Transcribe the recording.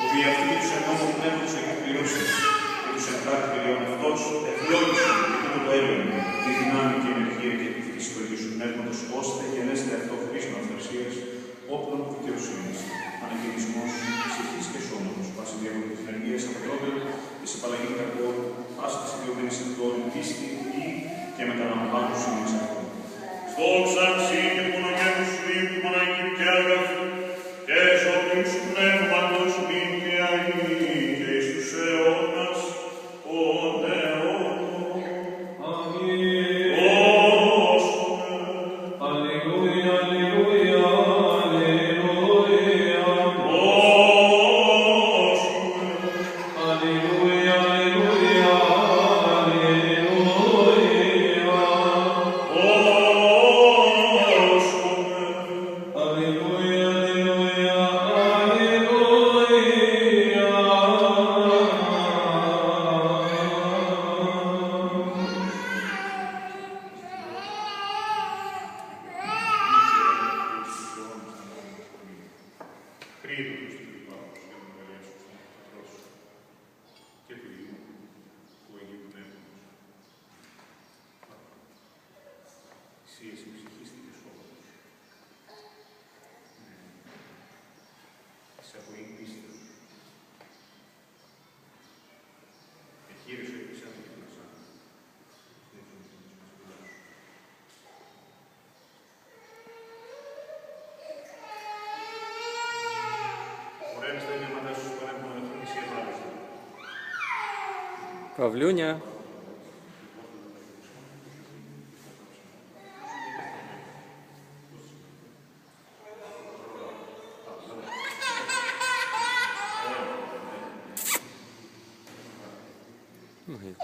Ο δι' αυτή τους εν νόμο πνεύματος εκπληρώσεις και τους εν χάρτη παιδιών αυτός, ευλόγησον και τούτο το έλλον, τη δυνάμει και ενεργεία και τη φύση του Αγίου Σου Πνεύματος, ώστε γενέστε αυτό χρήσιμο αυθαρσίας, όπλων δικαιοσύνης, ανακαινισμός, ψυχής και σώματος, πάση διάγοντα της ενεργείας απατρόπερου, της επαλλαγή καρπών, πάση της ιδιωμένης εκδόρη πίστη ή και μεταλαμβάνωση εις αυτόν. Δόξαν Συ και μονογένους Σου ή του Παναγίου και αγαθού, και σώπιν Σου πνεύματος μην και αεί και εις τους αιώνας ον αιώνων. Αμήν. Δώσουμε. Αλληλούια, αλληλούια, αλληλούια. Δώσουμε. Αλληλούια, αλληλούια, αλληλούια. Δώσουμε. Αλληλούια, αλληλούια, αλληλούια. Χρήτω τους του Πάπους και τον Αγία Σου στον Πατρό Σου και του Υιού του Αγίου Πνεύματος. Εσύ ψυχίστηκε σώματος. Σε απολύν πίστεως. Εχείρησε και σαν την κλασά. Ωραία, στα ίδια σου παρέχουν να εσύ επράβεσαι. Παυλούνια. Ой.